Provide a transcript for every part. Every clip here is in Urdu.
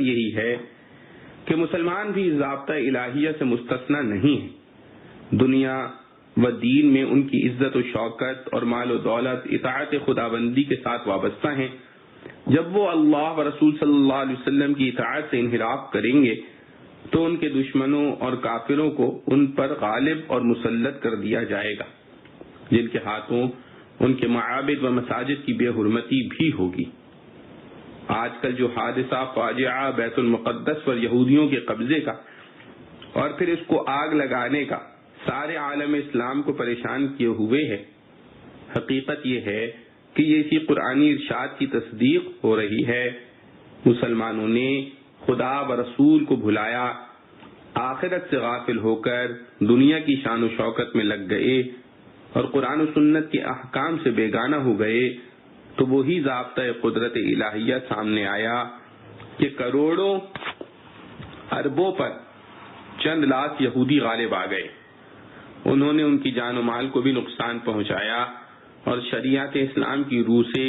یہی ہے کہ مسلمان بھی ضابطہ الہیہ سے مستثنی نہیں ہے. دنیا و دین میں ان کی عزت و شوکت اور مال و دولت اطاعت خداوندی کے ساتھ وابستہ ہیں. جب وہ اللہ و رسول صلی اللہ علیہ وسلم کی اطاعت سے انحراف کریں گے تو ان کے دشمنوں اور کافروں کو ان پر غالب اور مسلط کر دیا جائے گا، جن کے ہاتھوں ان کے معابد و مساجد کی بے حرمتی بھی ہوگی. آج کل جو حادثہ فاجعہ بیت المقدس پر یہودیوں کے قبضے کا اور پھر اس کو آگ لگانے کا سارے عالم اسلام کو پریشان کیے ہوئے ہے، حقیقت یہ ہے کہ یہ اسی قرآنی ارشاد کی تصدیق ہو رہی ہے. مسلمانوں نے خدا و رسول کو بھلایا، آخرت سے غافل ہو کر دنیا کی شان و شوکت میں لگ گئے اور قرآن و سنت کے احکام سے بیگانہ ہو گئے، تو وہی ضابطۂ قدرت الہیہ سامنے آیا کہ کروڑوں اربوں پر چند لاکھ یہودی غالب آ گئے. انہوں نے ان کی جان و مال کو بھی نقصان پہنچایا اور شریعت اسلام کی روح سے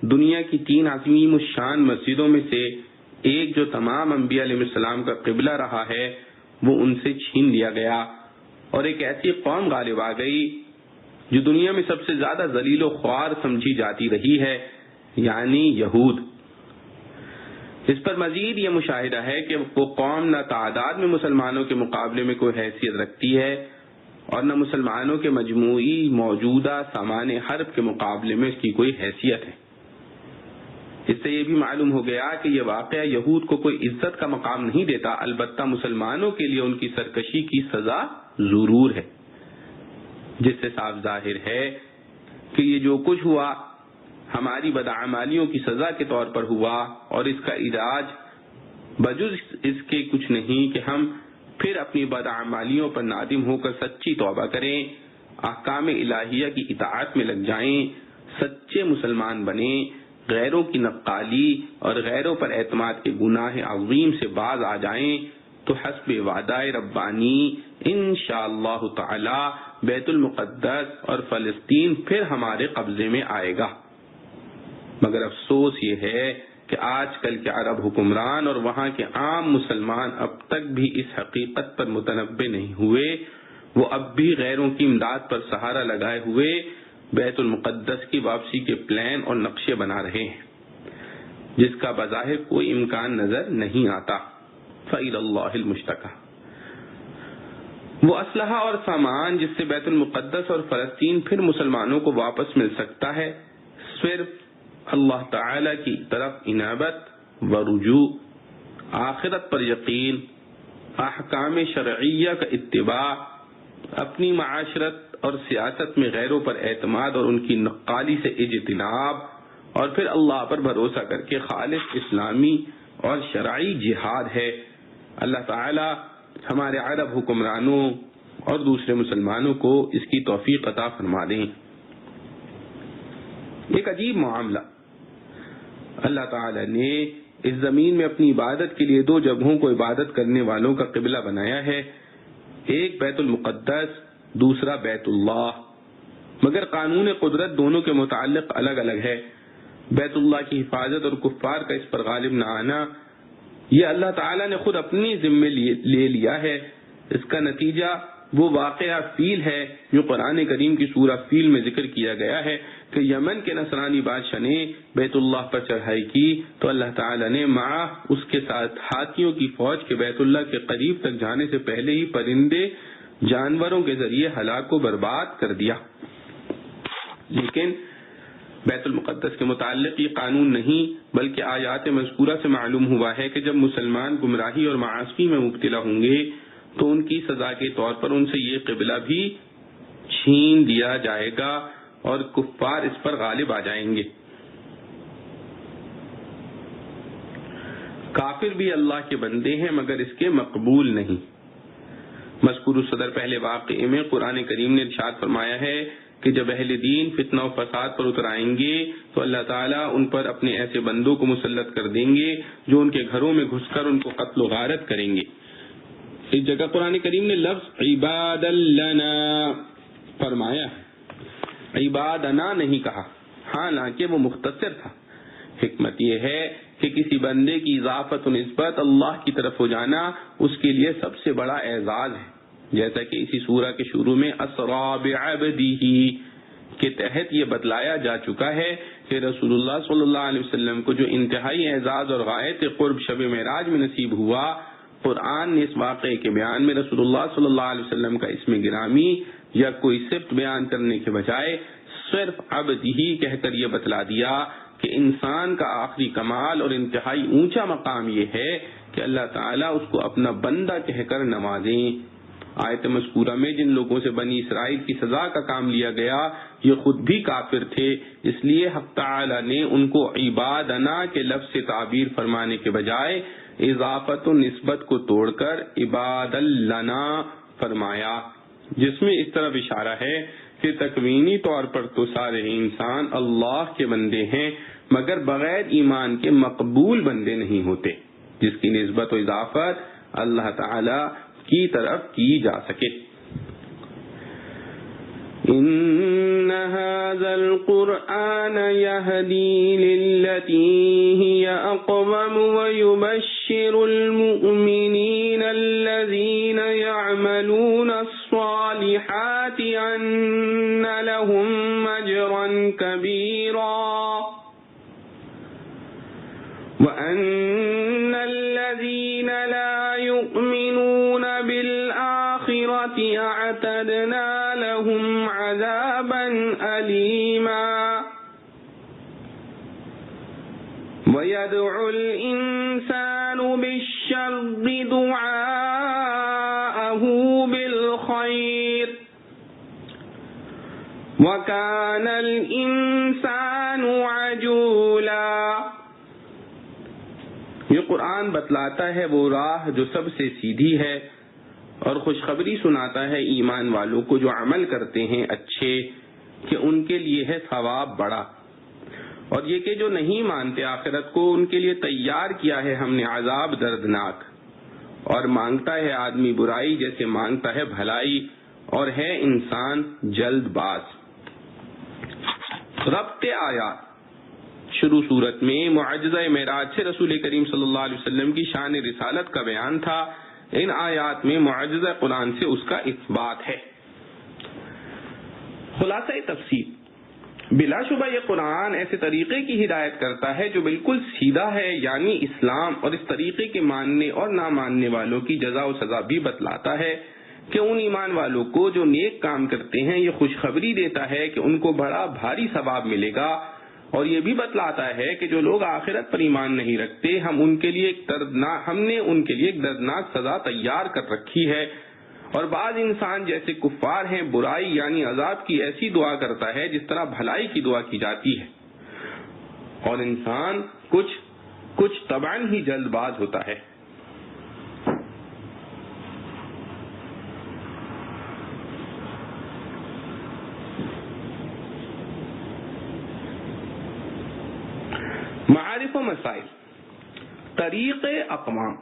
دنیا کی 3 عظیم الشان مسجدوں میں سے ایک جو تمام انبیاء علیہ السلام کا قبلہ رہا ہے وہ ان سے چھین لیا گیا، اور ایک ایسی قوم غالب آ گئی جو دنیا میں سب سے زیادہ ذلیل و خوار سمجھی جاتی رہی ہے، یعنی یہود. اس پر مزید یہ مشاہدہ ہے کہ وہ قوم نہ تعداد میں مسلمانوں کے مقابلے میں کوئی حیثیت رکھتی ہے اور نہ مسلمانوں کے مجموعی موجودہ سامان حرب کے مقابلے میں اس کی کوئی حیثیت ہے. اس سے یہ بھی معلوم ہو گیا کہ یہ واقعہ یہود کو کوئی عزت کا مقام نہیں دیتا، البتہ مسلمانوں کے لیے ان کی سرکشی کی سزا ضرور ہے، جس سے صاف ظاہر ہے کہ یہ جو کچھ ہوا ہماری بدعمالیوں کی سزا کے طور پر ہوا، اور اس کا علاج بجز اس کے کچھ نہیں کہ ہم پھر اپنی بدعمالیوں پر نادم ہو کر سچی توبہ کریں، احکام الہیہ کی اطاعت میں لگ جائیں، سچے مسلمان بنیں، غیروں کی نقالی اور غیروں پر اعتماد کے گناہ عظیم سے باز آ جائیں، تو حسب وعدہ ربانی انشاءاللہ تعالی بیت المقدس اور فلسطین پھر ہمارے قبضے میں آئے گا. مگر افسوس یہ ہے کہ آج کل کے عرب حکمران اور وہاں کے عام مسلمان اب تک بھی اس حقیقت پر متنبہ نہیں ہوئے. وہ اب بھی غیروں کی امداد پر سہارا لگائے ہوئے بیت المقدس کی واپسی کے پلان اور نقشے بنا رہے ہیں، جس کا بظاہر کوئی امکان نظر نہیں آتا. فإلی اللہ المشتکیٰ. وہ اسلحہ اور سامان جس سے بیت المقدس اور فلسطین پھر مسلمانوں کو واپس مل سکتا ہے، صرف اللہ تعالی کی طرف انابت و رجوع، آخرت پر یقین، احکام شرعیہ کا اتباع، اپنی معاشرت اور سیاست میں غیروں پر اعتماد اور ان کی نقالی سے اجتناب، اور پھر اللہ پر بھروسہ کر کے خالص اسلامی اور شرعی جہاد ہے. اللہ تعالی ہمارے عرب حکمرانوں اور دوسرے مسلمانوں کو اس کی توفیق عطا فرما دیں. ایک عجیب معاملہ، اللہ تعالی نے اس زمین میں اپنی عبادت کے لیے 2 جگہوں کو عبادت کرنے والوں کا قبلہ بنایا ہے، ایک بیت المقدس، دوسرا بیت اللہ. مگر قانون قدرت دونوں کے متعلق الگ الگ ہے. بیت اللہ کی حفاظت اور کفار کا اس پر غالب نہ آنا یہ اللہ تعالیٰ نے خود اپنی ذمے لے لیا ہے. اس کا نتیجہ وہ واقعہ فیل ہے جو قرآن کریم کی سورہ فیل میں ذکر کیا گیا ہے کہ یمن کے نصرانی بادشاہ نے بیت اللہ پر چڑھائی کی تو اللہ تعالیٰ نے مع اس کے ساتھ ہاتھیوں کی فوج کے بیت اللہ کے قریب تک جانے سے پہلے ہی پرندے جانوروں کے ذریعے ہلاک و برباد کر دیا. لیکن بیت المقدس کے متعلق یہ قانون نہیں بلکہ آیات مذکورہ سے معلوم ہوا ہے کہ جب مسلمان گمراہی اور معاصی میں مبتلا ہوں گے تو ان کی سزا کے طور پر ان سے یہ قبلہ بھی چھین دیا جائے گا اور کفار اس پر غالب آ جائیں گے. کافر بھی اللہ کے بندے ہیں مگر اس کے مقبول نہیں. مذکور صدر پہلے واقعے میں قرآن کریم نے ارشاد فرمایا ہے کہ جب اہل دین فتنہ و فساد پر اتر آئیں گے تو اللہ تعالیٰ ان پر اپنے ایسے بندوں کو مسلط کر دیں گے جو ان کے گھروں میں گھس کر ان کو قتل و غارت کریں گے. اس جگہ قرآن کریم نے لفظ عباد لنا فرمایا، عبادنا نہیں کہا، حالانکہ وہ مختصر تھا. حکمت یہ ہے کہ کسی بندے کی اضافت و نسبت اللہ کی طرف ہو جانا اس کے لیے سب سے بڑا اعزاز ہے، جیسا کہ اسی سورہ کے شروع میں اسرا بعبدہ کے تحت یہ بتلایا جا چکا ہے کہ رسول اللہ صلی اللہ علیہ وسلم کو جو انتہائی اعزاز اور غایت قرب شب معراج میں نصیب ہوا، قرآن نے اس واقعے کے بیان میں رسول اللہ صلی اللہ علیہ وسلم کا اسم گرامی یا کوئی صفت بیان کرنے کے بجائے صرف عبد ہی کہہ کر یہ بتلا دیا کہ انسان کا آخری کمال اور انتہائی اونچا مقام یہ ہے کہ اللہ تعالیٰ اس کو اپنا بندہ کہہ کر نوازیں۔ آیت مذکورہ میں جن لوگوں سے بنی اسرائیل کی سزا کا کام لیا گیا یہ خود بھی کافر تھے، اس لیے حق تعالیٰ نے ان کو عبادنا کے لفظ سے تعبیر فرمانے کے بجائے اضافت و نسبت کو توڑ کر عباد لنا فرمایا، جس میں اس طرح اشارہ ہے کہ تکوینی طور پر تو سارے انسان اللہ کے بندے ہیں مگر بغیر ایمان کے مقبول بندے نہیں ہوتے جس کی نسبت و اضافت اللہ تعالی کی طرف کی جا سکے۔ ان هذا القرآن يهدي للتي هي اقوم ويبشر المؤمنين الذين يعملون الصالحات ان لهم اجرا كبيرا وان الذين لا يؤمنون بالآخرة اعتدنا لهم عذابا أليما ويدعو الإنسان بالشر دعاءه بالخير وكان الإنسان عجولا۔ یہ قرآن بتلاتا ہے وہ راہ جو سب سے سیدھی ہے اور خوشخبری سناتا ہے ایمان والوں کو جو عمل کرتے ہیں اچھے کہ ان کے لیے ہے ثواب بڑا، اور یہ کہ جو نہیں مانتے آخرت کو ان کے لیے تیار کیا ہے ہم نے عذاب دردناک۔ اور مانگتا ہے آدمی برائی جیسے مانگتا ہے بھلائی، اور ہے انسان جلد باز۔ ربط آیات شروع صورت میں معجزہ معراج سے رسول کریم صلی اللہ علیہ وسلم کی شان رسالت کا بیان تھا، ان آیات میں معجزہ قرآن سے اس کا اثبات ہے۔ خلاصہ تفسیر، بلا شبہ یہ قرآن ایسے طریقے کی ہدایت کرتا ہے جو بالکل سیدھا ہے، یعنی اسلام، اور اس طریقے کے ماننے اور نہ ماننے والوں کی جزا و سزا بھی بتلاتا ہے کہ ان ایمان والوں کو جو نیک کام کرتے ہیں یہ خوشخبری دیتا ہے کہ ان کو بڑا بھاری ثواب ملے گا، اور یہ بھی بتلاتا ہے کہ جو لوگ آخرت پر ایمان نہیں رکھتے ہم نے ان کے لیے ایک دردناک سزا تیار کر رکھی ہے۔ اور بعض انسان جیسے کفار ہیں برائی یعنی عذاب کی ایسی دعا کرتا ہے جس طرح بھلائی کی دعا کی جاتی ہے، اور انسان کچھ طبعاً ہی جلد باز ہوتا ہے۔ معارف و مسائل، طریق اقوام۔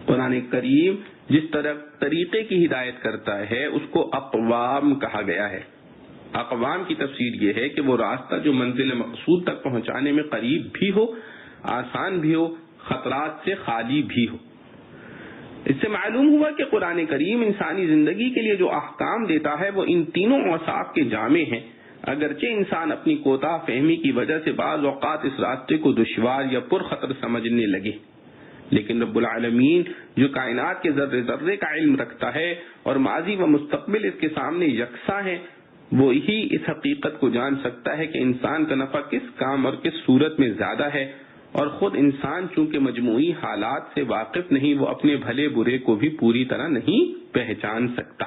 قرآن کریم جس طرح طریقے کی ہدایت کرتا ہے اس کو اقوام کہا گیا ہے۔ اقوام کی تفسیر یہ ہے کہ وہ راستہ جو منزل مقصود تک پہنچانے میں قریب بھی ہو، آسان بھی ہو، خطرات سے خالی بھی ہو۔ اس سے معلوم ہوا کہ قرآن کریم انسانی زندگی کے لیے جو احکام دیتا ہے وہ ان تینوں اوصاف کے جامع ہیں، اگرچہ انسان اپنی کوتاہ فہمی کی وجہ سے بعض اوقات اس راستے کو دشوار یا پرخطر سمجھنے لگے، لیکن رب العالمین جو کائنات کے ذرے ذرے کا علم رکھتا ہے اور ماضی و مستقبل اس کے سامنے یکساں ہے، وہی اس حقیقت کو جان سکتا ہے کہ انسان کا نفع کس کام اور کس صورت میں زیادہ ہے، اور خود انسان چونکہ مجموعی حالات سے واقف نہیں، وہ اپنے بھلے برے کو بھی پوری طرح نہیں پہچان سکتا۔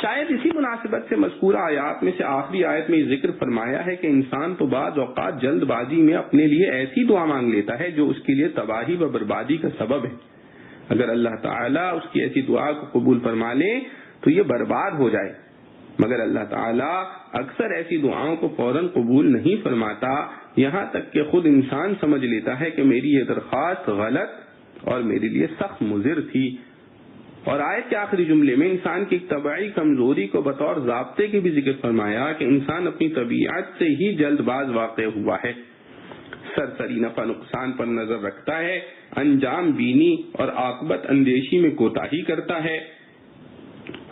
شاید اسی مناسبت سے مذکورہ آیات میں سے آخری آیت میں ذکر فرمایا ہے کہ انسان تو بعض اوقات جلد بازی میں اپنے لیے ایسی دعا مانگ لیتا ہے جو اس کے لیے تباہی و بربادی کا سبب ہے۔ اگر اللہ تعالیٰ اس کی ایسی دعا کو قبول فرما لے تو یہ برباد ہو جائے، مگر اللہ تعالیٰ اکثر ایسی دعاؤں کو فوراً قبول نہیں فرماتا، یہاں تک کہ خود انسان سمجھ لیتا ہے کہ میری یہ درخواست غلط اور میرے لیے سخت مضر تھی۔ اور آیت کے آخری جملے میں انسان کی طبعی کمزوری کو بطور ضابطے کے بھی ذکر فرمایا کہ انسان اپنی طبیعت سے ہی جلد باز واقع ہوا ہے۔ سرسری نفع نقصان پر نظر رکھتا ہے، انجام بینی اور عاقبت اندیشی میں کوتاہی کرتا ہے،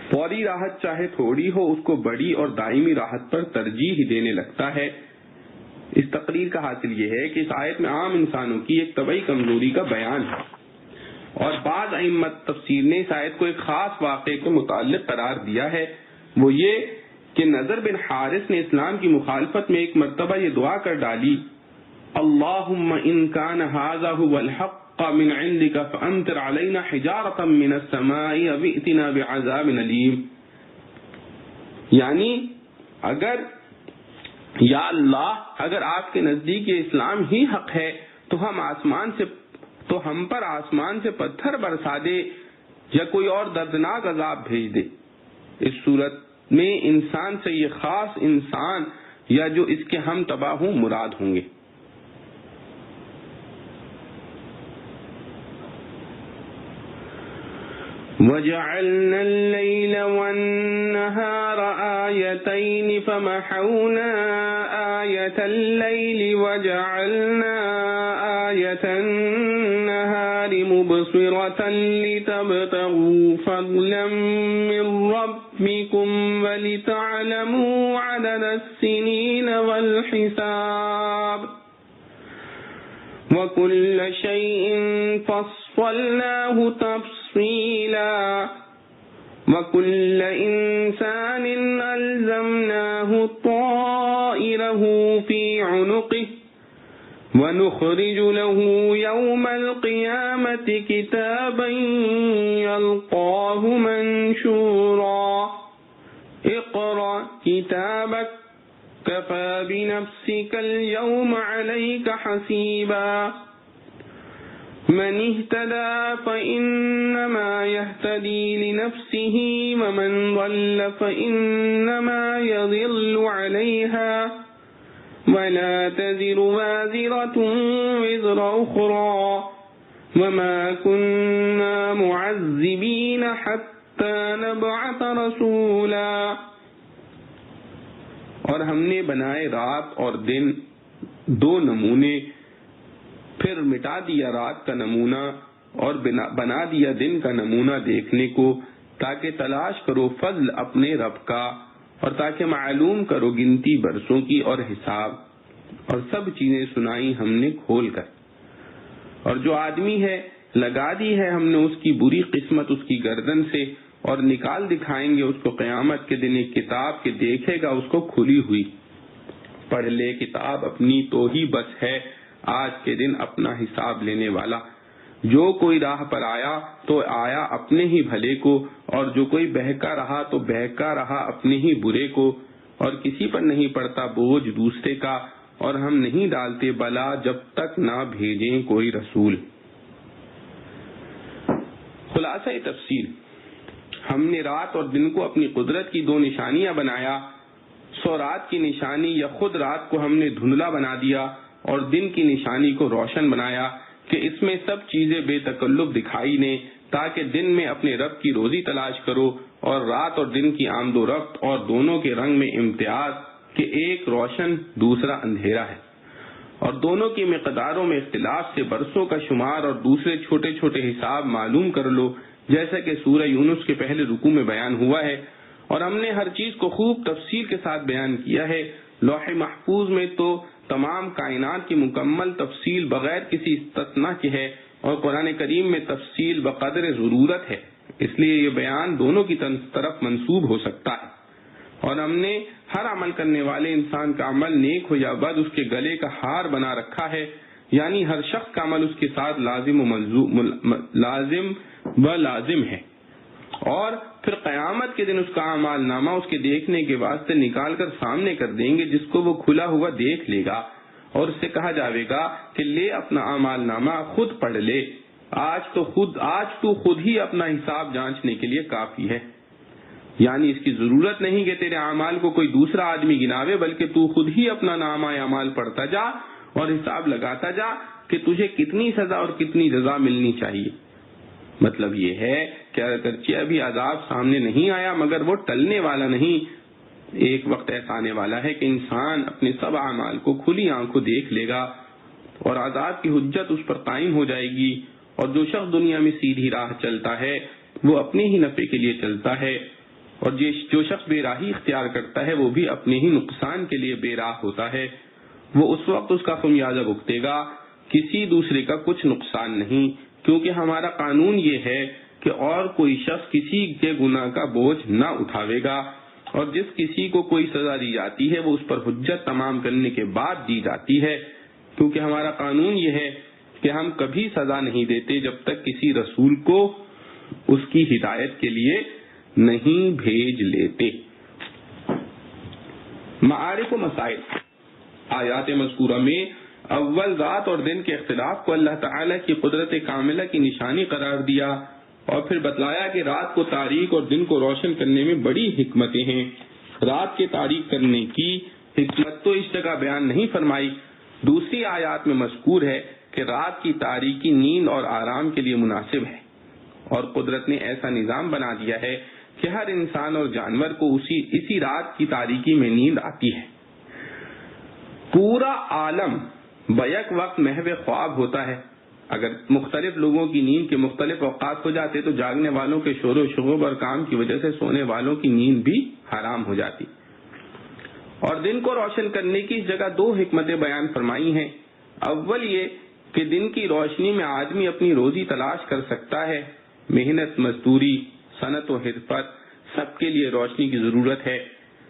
فوری راحت چاہے تھوڑی ہو اس کو بڑی اور دائمی راحت پر ترجیح دینے لگتا ہے۔ اس تقریر کا حاصل یہ ہے کہ اس آیت میں عام انسانوں کی ایک طبعی کمزوری کا بیان ہے، اور بعض ائمت تفسیر نے اس آیت کو ایک خاص واقعے کے متعلق قرار دیا ہے، وہ یہ کہ نضر بن حارث نے اسلام کی مخالفت میں ایک مرتبہ یہ دعا کر ڈالی، اللہم ان کان ھذا ھو الحق من عندک فامطر علینا حجارۃ من السماء او ائتنا بعذاب علیم، یعنی اگر یا اللہ اگر آپ کے نزدیک یہ اسلام ہی حق ہے تو ہم پر آسمان سے پتھر برسا دے یا کوئی اور دردناک عذاب بھیج دے۔ اس صورت میں انسان سے یہ خاص انسان یا جو اس کے ہم تباہ ہوں مراد ہوں گے۔ وَجَعَلْنَا اللَّيْلَ وَالنَّهَارَ آيَتَيْنِ فَمَحَوْنَا آيَةَ اللَّيْلِ وَجَعَلْنَا آيَةَ النَّهَارِ مُبْصِرَةً لِتَبْتَغُوا فَضْلًا مِّن رَّبِّكُمْ وَلِتَعْلَمُوا عَدَدَ السِّنِينَ وَالْحِسَابَ وَكُلَّ شَيْءٍ فَصَّلْنَاهُ تَفْصِيلًا وَكُلَّ إِنسَانٍ أَلْزَمْنَاهُ طَائِرَهُ فِي عُنُقِهِ وَنُخْرِجُ لَهُ يَوْمَ الْقِيَامَةِ كِتَابًا يَلْقَاهُ مَنشُورًا اقْرَأْ كِتَابَكَ كَفَى بِنَفْسِكَ الْيَوْمَ عَلَيْكَ حَسِيبًا من اهتدى فإنما يهتدي لنفسه ومن ضل فإنما يضل عليها ولا تزر وازرة وزر أخرى وما كنا معذبين حتى نبعث رسولا، اور ہم نے بنائے رات اور دن دو نمونے، پھر مٹا دیا رات کا نمونہ اور بنا دیا دن کا نمونہ دیکھنے کو، تاکہ تلاش کرو فضل اپنے رب کا اور تاکہ معلوم کرو گنتی برسوں کی اور حساب، اور سب چیزیں سنائی ہم نے کھول کر، اور جو آدمی ہے لگا دی ہے ہم نے اس کی بری قسمت اس کی گردن سے، اور نکال دکھائیں گے اس کو قیامت کے دن ایک کتاب کے دیکھے گا اس کو کھلی ہوئی، پڑھ لے کتاب اپنی تو ہی بس ہے آج کے دن اپنا حساب لینے والا، جو کوئی راہ پر آیا تو آیا اپنے ہی بھلے کو، اور جو کوئی بہکا رہا تو بہکا رہا اپنے ہی برے کو، اور کسی پر نہیں پڑتا بوجھ دوسرے کا، اور ہم نہیں ڈالتے بلا جب تک نہ بھیجیں کوئی رسول۔ خلاصہ تفسیر، ہم نے رات اور دن کو اپنی قدرت کی دو نشانیاں بنایا، سو رات کی نشانی یا خود رات کو ہم نے دھندلا بنا دیا اور دن کی نشانی کو روشن بنایا کہ اس میں سب چیزیں بے تکلف دکھائی دیں، تاکہ دن میں اپنے رب کی روزی تلاش کرو، اور رات اور دن کی آمد و رفت اور دونوں کے رنگ میں امتیاز کہ ایک روشن دوسرا اندھیرا ہے، اور دونوں کی مقداروں میں اختلاف سے برسوں کا شمار اور دوسرے چھوٹے چھوٹے حساب معلوم کر لو، جیسا کہ سورہ یونس کے پہلے رکوع میں بیان ہوا ہے، اور ہم نے ہر چیز کو خوب تفصیل کے ساتھ بیان کیا ہے۔ لوح محفوظ میں تو تمام کائنات کی مکمل تفصیل بغیر کسی استثناء کے ہے، اور قرآن کریم میں تفصیل بقدر ضرورت ہے، اس لیے یہ بیان دونوں کی طرف منسوب ہو سکتا ہے، اور ہم نے ہر عمل کرنے والے انسان کا عمل نیک ہو یا بد اس کے گلے کا ہار بنا رکھا ہے، یعنی ہر شخص کا عمل اس کے ساتھ لازم ہے، اور پھر قیامت کے دن اس کا اعمال نامہ اس کے دیکھنے کے واسطے نکال کر سامنے کر دیں گے، جس کو وہ کھلا ہوا دیکھ لے گا، اور اس سے کہا جائے گا کہ لے اپنا اعمال نامہ خود پڑھ لے، آج تو خود ہی اپنا حساب جانچنے کے لیے کافی ہے، یعنی اس کی ضرورت نہیں کہ تیرے اعمال کو کوئی دوسرا آدمی گناوے، بلکہ تو خود ہی اپنا نامہ اعمال پڑھتا جا اور حساب لگاتا جا کہ تجھے کتنی سزا اور کتنی جزا ملنی چاہیے۔ مطلب یہ ہے کہ اگرچہ ابھی عذاب سامنے نہیں آیا مگر وہ ٹلنے والا نہیں، ایک وقت ایسا آنے والا ہے کہ انسان اپنے سب اعمال کو کھلی آنکھوں دیکھ لے گا، اور عذاب کی حجت اس پر قائم ہو جائے گی، اور جو شخص دنیا میں سیدھی راہ چلتا ہے وہ اپنے ہی نفع کے لیے چلتا ہے، اور جو شخص بے راہی اختیار کرتا ہے وہ بھی اپنے ہی نقصان کے لیے بے راہ ہوتا ہے۔ وہ اس وقت اس کا خمیازہ بھگتے گا، کسی دوسرے کا کچھ نقصان نہیں، کیونکہ ہمارا قانون یہ ہے کہ اور کوئی شخص کسی کے گناہ کا بوجھ نہ اٹھاوے گا، اور جس کسی کو کوئی سزا دی جاتی ہے وہ اس پر حجت تمام کرنے کے بعد دی جاتی ہے، کیونکہ ہمارا قانون یہ ہے کہ ہم کبھی سزا نہیں دیتے جب تک کسی رسول کو اس کی ہدایت کے لیے نہیں بھیج لیتے۔ معارف و مسائل۔ آیات مذکورہ میں اول رات اور دن کے اختلاف کو اللہ تعالیٰ کی قدرت کاملہ کی نشانی قرار دیا، اور پھر بتلایا کہ رات کو تاریک اور دن کو روشن کرنے میں بڑی حکمتیں ہیں۔ رات کے تاریک کرنے کی حکمت تو اس جگہ بیان نہیں فرمائی، دوسری آیات میں مذکور ہے کہ رات کی تاریکی نیند اور آرام کے لیے مناسب ہے، اور قدرت نے ایسا نظام بنا دیا ہے کہ ہر انسان اور جانور کو اسی رات کی تاریکی میں نیند آتی ہے۔ پورا عالم بیک وقت محو خواب ہوتا ہے۔ اگر مختلف لوگوں کی نیند کے مختلف اوقات ہو جاتے تو جاگنے والوں کے شور و شغب اور کام کی وجہ سے سونے والوں کی نیند بھی حرام ہو جاتی۔ اور دن کو روشن کرنے کی اس جگہ دو حکمتیں بیان فرمائی ہیں۔ اول یہ کہ دن کی روشنی میں آدمی اپنی روزی تلاش کر سکتا ہے، محنت مزدوری صنعت و حرفت سب کے لیے روشنی کی ضرورت ہے۔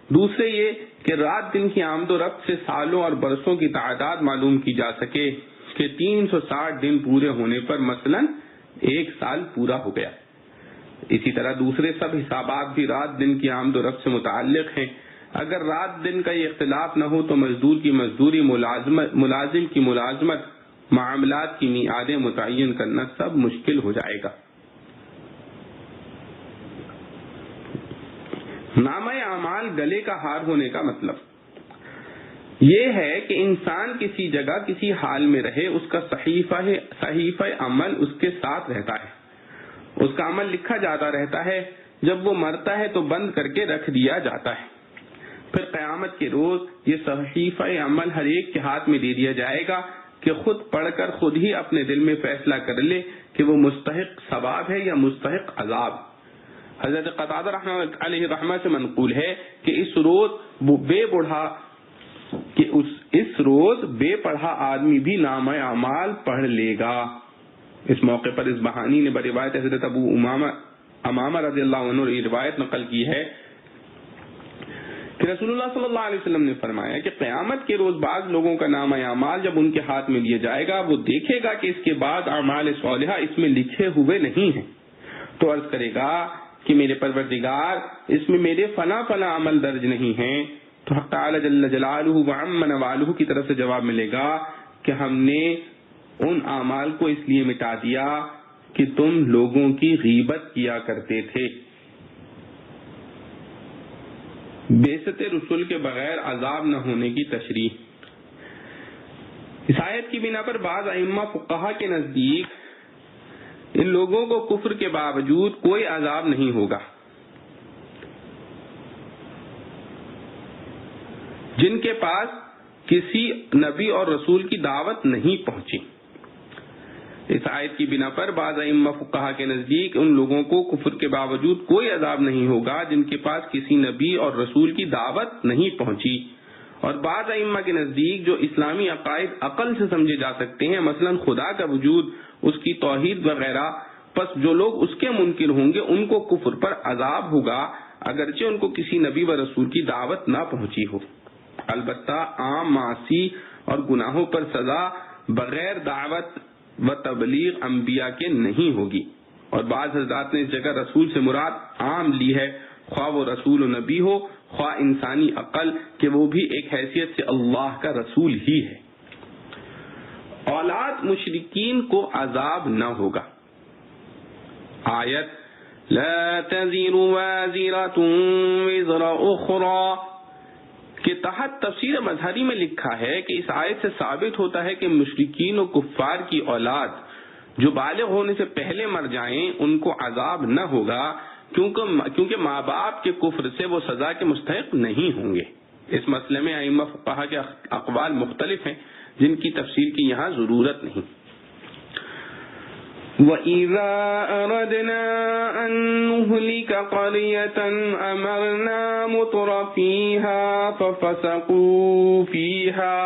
دوسرے یہ کہ رات دن کی آمد و رفت سے سالوں اور برسوں کی تعداد معلوم کی جا سکے کہ 360 دن پورے ہونے پر مثلا ایک سال پورا ہو گیا۔ اسی طرح دوسرے سب حسابات بھی رات دن کی آمد و رفت سے متعلق ہیں۔ اگر رات دن کا یہ اختلاف نہ ہو تو مزدور کی مزدوری، ملازم کی ملازمت، معاملات کی میعادیں متعین کرنا سب مشکل ہو جائے گا۔ نامہ اعمال گلے کا ہار ہونے کا مطلب یہ ہے کہ انسان کسی جگہ کسی حال میں رہے، اس کا صحیفہ عمل اس کے ساتھ رہتا ہے، اس کا عمل لکھا جاتا رہتا ہے، جب وہ مرتا ہے تو بند کر کے رکھ دیا جاتا ہے، پھر قیامت کے روز یہ صحیفہ عمل ہر ایک کے ہاتھ میں دے دیا جائے گا کہ خود پڑھ کر خود ہی اپنے دل میں فیصلہ کر لے کہ وہ مستحق ثواب ہے یا مستحق عذاب۔ حضرت قتادہ علیہ رحمہ سے منقول ہے کہ اس روز بے پڑھا آدمی بھی نامہ اعمال پڑھ لے گا۔ اس موقع پر اصبہانی نے بروایت حضرت ابو امامہ رضی اللہ عنہ یہ روایت نقل کی ہے کہ رسول اللہ صلی اللہ علیہ وسلم نے فرمایا کہ قیامت کے روز بعض لوگوں کا نامہ اعمال جب ان کے ہاتھ میں دیا جائے گا، وہ دیکھے گا کہ اس کے بعد اعمال صالحہ اس میں لکھے ہوئے نہیں ہیں، تو عرض کرے گا کہ میرے پروردگار اس میں میرے فلاں فلاں عمل درج نہیں ہیں، تو حق تعالی جل جلالہ وعم نوالہ کی طرف سے جواب ملے گا کہ ہم نے ان اعمال کو اس لیے مٹا دیا کہ تم لوگوں کی غیبت کیا کرتے تھے۔ بعثت رسول کے بغیر عذاب نہ ہونے کی تشریح۔ اس آیت کی بنا پر بعض ائمہ فقہا کے نزدیک ان لوگوں کو کفر کے باوجود کوئی عذاب نہیں ہوگا جن کے پاس کسی نبی اور رسول کی دعوت نہیں پہنچی۔ اس آیت کی بنا پر بعض ائمہ فقہا کے نزدیک ان لوگوں کو کفر کے باوجود کوئی عذاب نہیں ہوگا جن کے پاس کسی نبی اور رسول کی دعوت نہیں پہنچی، اور بعض ائمہ کے نزدیک جو اسلامی عقائد عقل سے سمجھے جا سکتے ہیں، مثلا خدا کا وجود، اس کی توحید وغیرہ، پس جو لوگ اس کے منکر ہوں گے ان کو کفر پر عذاب ہوگا اگرچہ ان کو کسی نبی و رسول کی دعوت نہ پہنچی ہو۔ البتہ عام معاصی اور گناہوں پر سزا بغیر دعوت و تبلیغ انبیاء کے نہیں ہوگی، اور بعض حضرات نے اس جگہ رسول سے مراد عام لی ہے، خواہ وہ رسول و نبی ہو خواہ انسانی عقل، کہ وہ بھی ایک حیثیت سے اللہ کا رسول ہی ہے۔ اولاد مشرکین کو عذاب نہ ہوگا۔ آیت لا تزر وازرة وزر اخرى کے تحت تفسیر مظہری میں لکھا ہے کہ اس آیت سے ثابت ہوتا ہے کہ مشرکین و کفار کی اولاد جو بالغ ہونے سے پہلے مر جائیں ان کو عذاب نہ ہوگا، کیونکہ ماں باپ کے کفر سے وہ سزا کے مستحق نہیں ہوں گے۔ اس مسئلے میں ائمہ فقہا کے اقوال مختلف ہیں، جن کی تفصیل کی یہاں ضرورت نہیں۔ وَإِذَا أَرَدْنَا أَن نُّهْلِكَ قَرْيَةً أَمَرْنَا مُتْرَ فِيهَا فَفَسَقُوا فِيهَا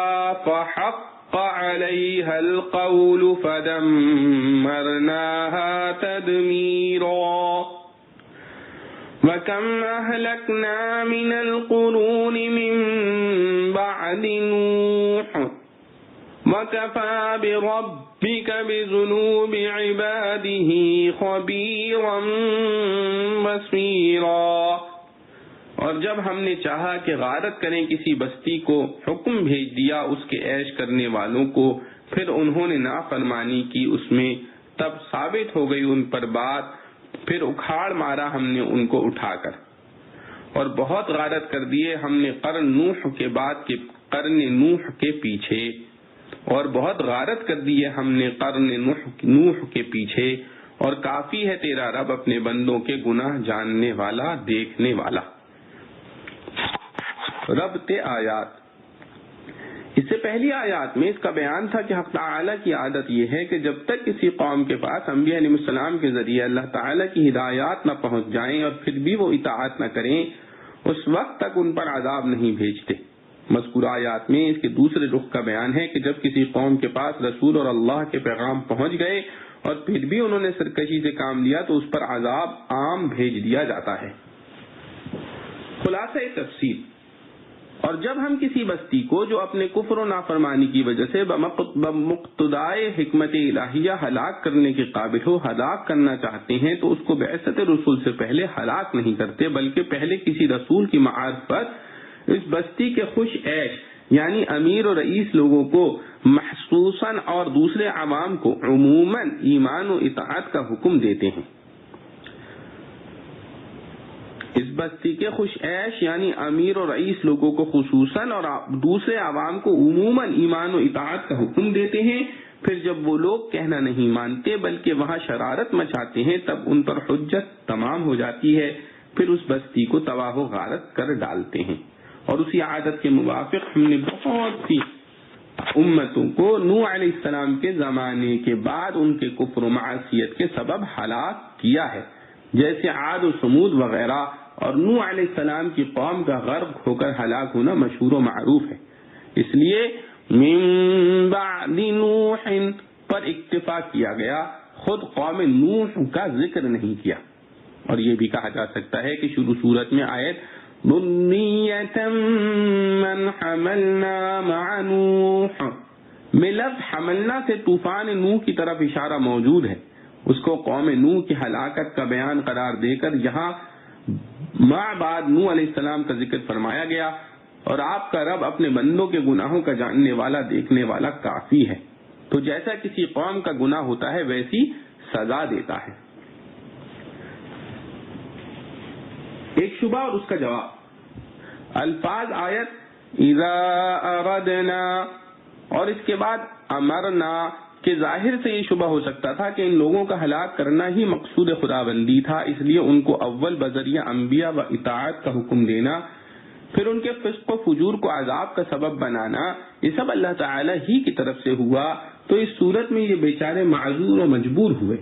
فَحَقَّ عَلَيْهَا الْقَوْلُ فَدَمَّرْنَاهَا تَدْمِيرًا وَكَمْ أَهْلَكْنَا مِنَ الْقُرُونِ مِن بَعْدِ نُوحٍ وَكَفَى بِرَبِّكَ بِذُنُوبِ عِبَادِهِ خَبِيرًا بَصِيرًا۔ اور جب ہم نے چاہا کہ غارت کریں کسی بستی کو، حکم بھیج دیا اس کے عیش کرنے والوں کو، پھر انہوں نے نافرمانی کی اس میں، تب ثابت ہو گئی ان پر بات، پھر اکھاڑ مارا ہم نے ان کو اٹھا کر، اور بہت غارت کر دیے ہم نے قرن نوح کے بعد کے قرن نوح کے پیچھے، اور بہت غارت کر دیے ہم نے قرن نوح کے پیچھے، اور کافی ہے تیرا رب اپنے بندوں کے گناہ جاننے والا، دیکھنے والا۔ ربط آیات، اس سے پہلی آیات میں اس کا بیان تھا کہ حق تعالیٰ کی عادت یہ ہے کہ جب تک کسی قوم کے پاس انبیاء علیہ السلام کے ذریعے اللہ تعالیٰ کی ہدایات نہ پہنچ جائیں اور پھر بھی وہ اطاعت نہ کریں، اس وقت تک ان پر عذاب نہیں بھیجتے۔ مذکورہ آیات میں اس کے دوسرے رخ کا بیان ہے کہ جب کسی قوم کے پاس رسول اور اللہ کے پیغام پہنچ گئے اور پھر بھی انہوں نے سرکشی سے کام لیا تو اس پر عذاب عام بھیج دیا جاتا ہے۔ خلاصہ تفصیل، اور جب ہم کسی بستی کو جو اپنے کفر و نافرمانی کی وجہ سے بمقتضائے حکمت الہیہ ہلاک کرنے کے قابل ہو ہلاک کرنا چاہتے ہیں تو اس کو بعثت رسول سے پہلے ہلاک نہیں کرتے، بلکہ پہلے کسی رسول کی معرفت اس بستی کے خوش عیش یعنی امیر و رئیس لوگوں کو محسوساً اور دوسرے عوام کو عموماً ایمان و اطاعت کا حکم دیتے ہیں۔ اس بستی کے خوش عیش یعنی امیر و رئیس لوگوں کو خصوصاً اور دوسرے عوام کو عموماً ایمان و اطاعت کا حکم دیتے ہیں۔ پھر جب وہ لوگ کہنا نہیں مانتے بلکہ وہاں شرارت مچاتے ہیں تب ان پر حجت تمام ہو جاتی ہے، پھر اس بستی کو تباہ و غارت کر ڈالتے ہیں۔ اور اسی عادت کے موافق ہم نے بہت سی امتوں کو نوح علیہ السلام کے زمانے کے بعد ان کے کفر و معصیت کے سبب ہلاک کیا ہے، جیسے عاد و سمود وغیرہ، اور نوح علیہ السلام کی قوم کا غرق ہو کر ہلاک ہونا مشہور و معروف ہے۔ اس لیے من بعد نوح پر اکتفا کیا گیا، خود قوم نوح کا ذکر نہیں کیا۔ اور یہ بھی کہا جا سکتا ہے کہ شروع صورت میں آیت ذُرِّيَّةً مَّنْ حَمَلْنَا مَعَ نُوحٍ میں لفظ حملنا سے طوفان نوح کی طرف اشارہ موجود ہے، اس کو قوم نوح کی ہلاکت کا بیان قرار دے کر یہاں بعد نوح علیہ السلام کا ذکر فرمایا گیا۔ اور آپ کا رب اپنے بندوں کے گناہوں کا جاننے والا، دیکھنے والا کافی ہے، تو جیسا کسی قوم کا گناہ ہوتا ہے ویسی سزا دیتا ہے۔ ایک شبہ اور اس کا جواب، الفاظ آیت اذا اردنا اور اس کے بعد امرنا کے ظاہر سے یہ شبہ ہو سکتا تھا کہ ان لوگوں کا ہلاک کرنا ہی مقصود خداوندی تھا، اس لیے ان کو اول بذریعہ انبیاء و اطاعت کا حکم دینا، پھر ان کے فسق و فجور کو عذاب کا سبب بنانا، یہ سب اللہ تعالی ہی کی طرف سے ہوا، تو اس صورت میں یہ بیچارے معذور و مجبور ہوئے۔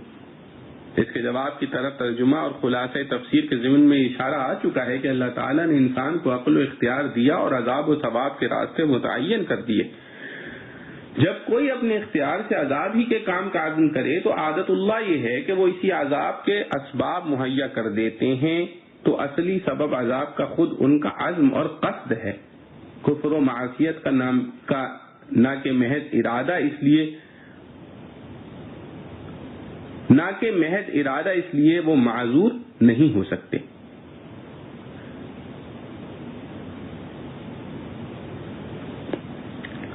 اس کے جواب کی طرف ترجمہ اور خلاصہ تفسیر کے ضمن میں اشارہ آ چکا ہے کہ اللہ تعالیٰ نے انسان کو عقل و اختیار دیا اور عذاب و ثواب کے راستے متعین کر دیے۔ جب کوئی اپنے اختیار سے عذاب ہی کے کام کا عزم کرے تو عادت اللہ یہ ہے کہ وہ اسی عذاب کے اسباب مہیا کر دیتے ہیں، تو اصلی سبب عذاب کا خود ان کا عزم اور قصد ہے۔ کفر و معصیت کا نام کا نہ کہ محض ارادہ اس لیے وہ معذور نہیں ہو سکتے۔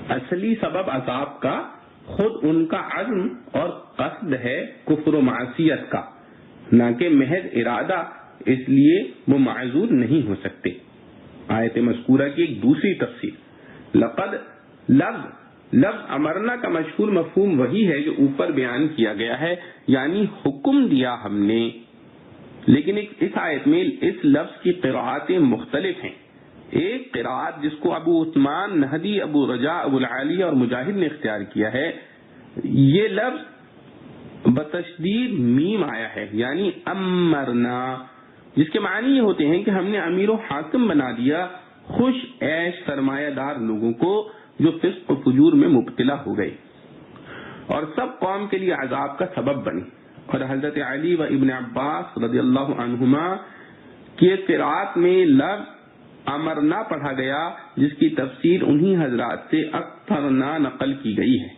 اصلی سبب عذاب کا خود ان کا عزم اور قصد ہے کفر و معصیت کا، نہ کہ محض ارادہ اس لیے وہ معذور نہیں ہو سکتے۔ آیت مذکورہ کی ایک دوسری تفسیر، لقد لفظ امرنا کا مشہور مفہوم وہی ہے جو اوپر بیان کیا گیا ہے، یعنی حکم دیا ہم نے، لیکن اس آیت میں اس لفظ کی قراءتیں مختلف ہیں۔ ایک قرات جس کو ابو عثمان نہدی، ابو رجاء، ابو العالیہ اور مجاہد نے اختیار کیا ہے، یہ لفظ بتشدید میم آیا ہے، یعنی امرنا، جس کے معنی یہ ہوتے ہیں کہ ہم نے امیر و حاکم بنا دیا خوش عیش سرمایہ دار لوگوں کو جو فسق و فجور میں مبتلا ہو گئے اور سب قوم کے لیے عذاب کا سبب بنے۔ اور حضرت علی و ابن عباس رضی اللہ عنہما کی قرات میں لفظ امرنا پڑھا گیا، جس کی تفسیر انہی حضرات سے اکثرنا نقل کی گئی ہے،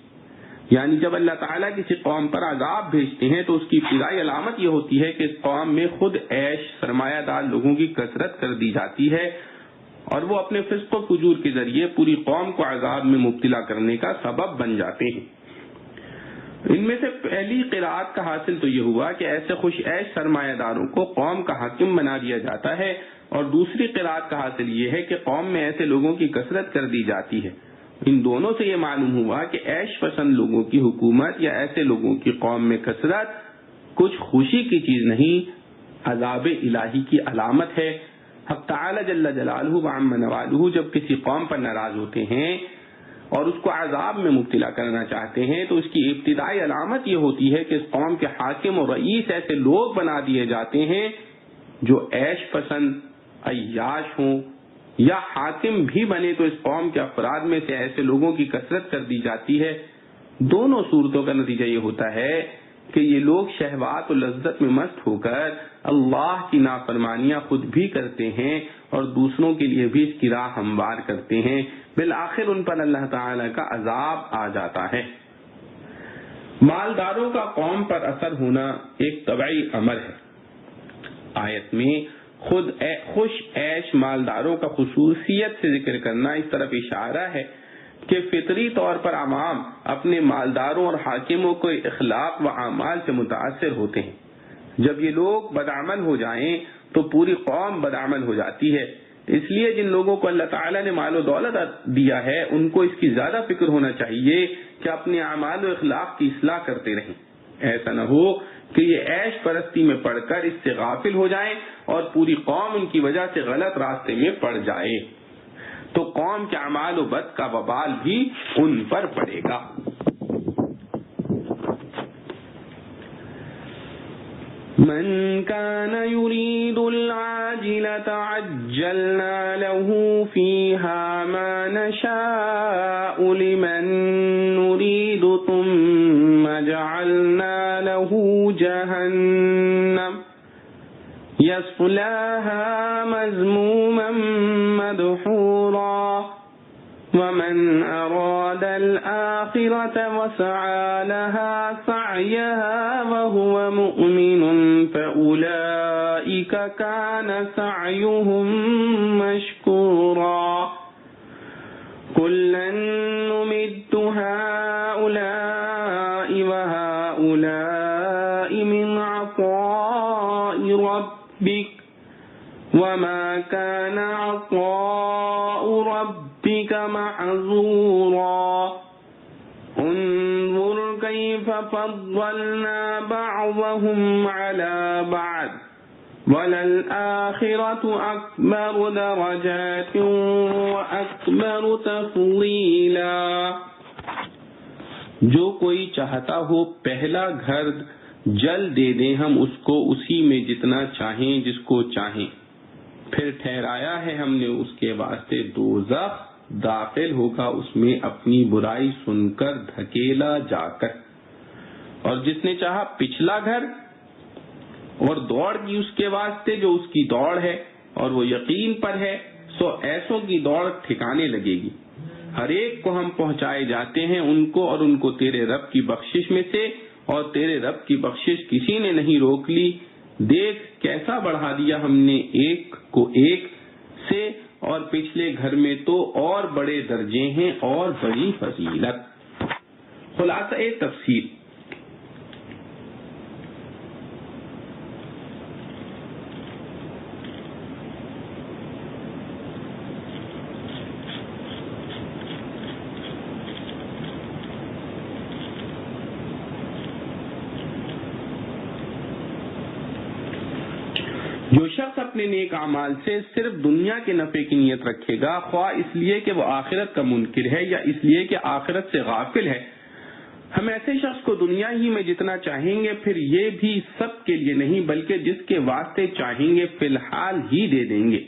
یعنی جب اللہ تعالیٰ کسی قوم پر عذاب بھیجتے ہیں تو اس کی ابتدائی علامت یہ ہوتی ہے کہ اس قوم میں خود عیش سرمایہ دار لوگوں کی کثرت کر دی جاتی ہے اور وہ اپنے فسق و فجور کے ذریعے پوری قوم کو عذاب میں مبتلا کرنے کا سبب بن جاتے ہیں۔ ان میں سے پہلی قرات کا حاصل تو یہ ہوا کہ ایسے خوش عیش سرمایہ داروں کو قوم کا حاکم بنا دیا جاتا ہے، اور دوسری قرات کا حاصل یہ ہے کہ قوم میں ایسے لوگوں کی کثرت کر دی جاتی ہے۔ ان دونوں سے یہ معلوم ہوا کہ عیش پسند لوگوں کی حکومت یا ایسے لوگوں کی قوم میں کثرت کچھ خوشی کی چیز نہیں، عذاب الہی کی علامت ہے۔ حق تعالی جل جلالہ وعم نوالہ جب کسی قوم پر ناراض ہوتے ہیں اور اس کو عذاب میں مبتلا کرنا چاہتے ہیں تو اس کی ابتدائی علامت یہ ہوتی ہے کہ اس قوم کے حاکم اور رئیس ایسے لوگ بنا دیے جاتے ہیں جو عیش پسند عیاش ہوں، یا حاکم بھی بنے تو اس قوم کے افراد میں سے ایسے لوگوں کی کثرت کر دی جاتی ہے۔ دونوں صورتوں کا نتیجہ یہ ہوتا ہے کہ یہ لوگ شہوات و لذت میں مست ہو کر اللہ کی نافرمانیاں خود بھی کرتے ہیں اور دوسروں کے لیے بھی اس کی راہ ہموار کرتے ہیں، بالآخر ان پر اللہ تعالی کا عذاب آ جاتا ہے۔ مالداروں کا قوم پر اثر ہونا ایک طبعی امر ہے۔ آیت میں خود خوش عیش مالداروں کا خصوصیت سے ذکر کرنا اس طرف اشارہ ہے کہ فطری طور پر عوام اپنے مالداروں اور حاکموں کے اخلاق و اعمال سے متاثر ہوتے ہیں۔ جب یہ لوگ بدعمل ہو جائیں تو پوری قوم بدعمل ہو جاتی ہے، اس لیے جن لوگوں کو اللہ تعالیٰ نے مال و دولت دیا ہے ان کو اس کی زیادہ فکر ہونا چاہیے کہ اپنے اعمال و اخلاق کی اصلاح کرتے رہیں، ایسا نہ ہو کہ یہ عیش پرستی میں پڑ کر اس سے غافل ہو جائیں اور پوری قوم ان کی وجہ سے غلط راستے میں پڑ جائے، تو قوم کے اعمال و بد کا وبال بھی ان پر پڑے گا۔ من كان يريد العاجلة عجلنا له فيها ما نشاء لمن نريد ثم جعلنا له جهنم يصلاها مذموما مدحورا ومن أراد الآخرة وسعى لها سعيها وهو مؤمن فأولئك كان سعيهم مشكورا كلا نمد هؤلاء وهؤلاء من عطاء ربك وما كان عطاء ربك محظورا انظر كيف فضلنا بعضهم على بعض وللآخرة أكبر درجات وأكبر تفضيلا۔ جو کوئی چاہتا ہو پہلا گھر جل دے دیں ہم اس کو اسی میں جتنا چاہیں جس کو چاہیں، پھر ٹھہرایا ہے ہم نے اس کے واسطے دوزخ، داخل ہوگا اس میں اپنی برائی سن کر دھکیلا جا کر۔ اور جس نے چاہا پچھلا گھر اور دوڑ کی اس کے واسطے جو اس کی دوڑ ہے اور وہ یقین پر ہے، سو ایسوں کی دوڑ ٹھکانے لگے گی۔ ہر ایک کو ہم پہنچائے جاتے ہیں ان کو اور ان کو تیرے رب کی بخشش میں سے، اور تیرے رب کی بخشش کسی نے نہیں روک لی۔ دیکھ کیسا بڑھا دیا ہم نے ایک کو ایک سے، اور پچھلے گھر میں تو اور بڑے درجے ہیں اور بڑی فضیلت۔ خلاصہ تفسیر، جو شخص اپنے نیک اعمال سے صرف دنیا کے نفع کی نیت رکھے گا، خواہ اس لیے کہ وہ آخرت کا منکر ہے یا اس لیے کہ آخرت سے غافل ہے، ہم ایسے شخص کو دنیا ہی میں جتنا چاہیں گے پھر یہ بھی سب کے لیے نہیں بلکہ جس کے واسطے چاہیں گے فی الحال ہی دے دیں گے،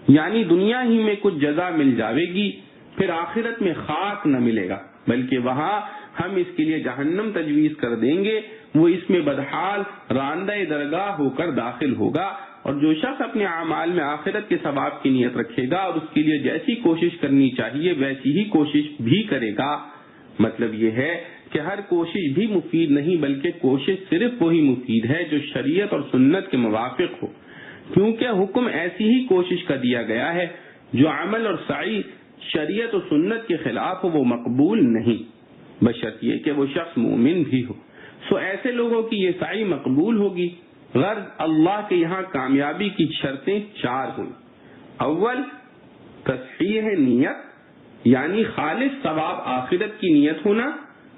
یعنی دنیا ہی میں کچھ جزا مل جاوے گی، پھر آخرت میں خاک نہ ملے گا، بلکہ وہاں ہم اس کے لیے جہنم تجویز کر دیں گے، وہ اس میں بدحال راندہ درگاہ ہو کر داخل ہوگا۔ اور جو شخص اپنے اعمال میں آخرت کے ثواب کی نیت رکھے گا اور اس کے لیے جیسی کوشش کرنی چاہیے ویسی ہی کوشش بھی کرے گا، مطلب یہ ہے کہ ہر کوشش بھی مفید نہیں بلکہ کوشش صرف وہی مفید ہے جو شریعت اور سنت کے موافق ہو، کیونکہ حکم ایسی ہی کوشش کا دیا گیا ہے، جو عمل اور سعی شریعت و سنت کے خلاف ہو وہ مقبول نہیں، بشرط یہ کہ وہ شخص مومن بھی ہو۔ سو ایسے لوگوں کی یہ سعی مقبول ہوگی۔ غرض اللہ کے یہاں کامیابی کی شرطیں 4 ہوئی۔ اول، تصحیح نیت، یعنی خالص ثواب آخرت کی نیت ہونا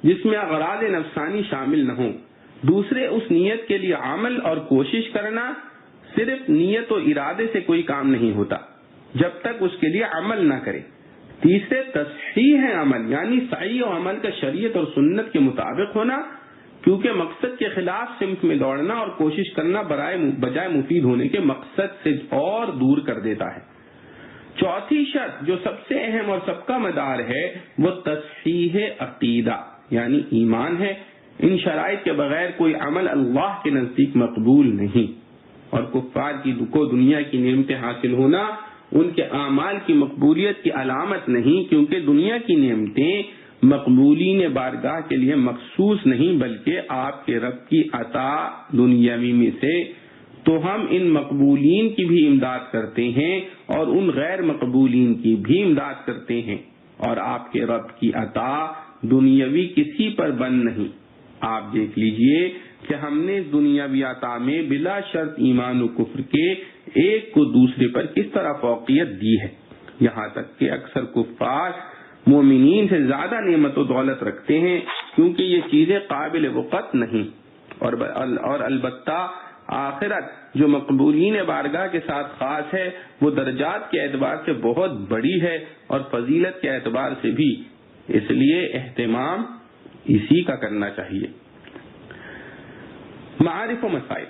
جس میں اغراض نفسانی شامل نہ ہوں۔ دوسرے، اس نیت کے لیے عمل اور کوشش کرنا، صرف نیت و ارادے سے کوئی کام نہیں ہوتا جب تک اس کے لیے عمل نہ کرے۔ تیسرے، تصحیح عمل، یعنی سعی و عمل کا شریعت اور سنت کے مطابق ہونا، کیونکہ مقصد کے خلاف سمت میں دوڑنا اور کوشش کرنا بجائے مفید ہونے کے مقصد سے اور دور کر دیتا ہے۔ چوتھی شرط جو سب سے اہم اور سب کا مدار ہے وہ تصحیح عقیدہ یعنی ایمان ہے۔ ان شرائط کے بغیر کوئی عمل اللہ کے نزدیک مقبول نہیں، اور کفار کو دنیا کی نعمتیں حاصل ہونا ان کے اعمال کی مقبولیت کی علامت نہیں، کیونکہ دنیا کی نعمتیں مقبولین بارگاہ کے لیے مخصوص نہیں بلکہ آپ کے رب کی عطا دنیاوی میں سے، تو ہم ان مقبولین کی بھی امداد کرتے ہیں اور ان غیر مقبولین کی بھی امداد کرتے ہیں، اور آپ کے رب کی عطا دنیاوی کسی پر بند نہیں۔ آپ دیکھ لیجئے کہ ہم نے اس دنیاوی عطا میں بلا شرط ایمان و کفر کے ایک کو دوسرے پر کس طرح فوقیت دی ہے، یہاں تک کہ اکثر کفار مومنین سے زیادہ نعمت و دولت رکھتے ہیں، کیونکہ یہ چیزیں قابل وقت نہیں، اور البتہ آخرت جو مقبولین بارگاہ کے ساتھ خاص ہے وہ درجات کے اعتبار سے بہت بڑی ہے اور فضیلت کے اعتبار سے بھی، اس لیے اہتمام اسی کا کرنا چاہیے۔ معارف و مسائل۔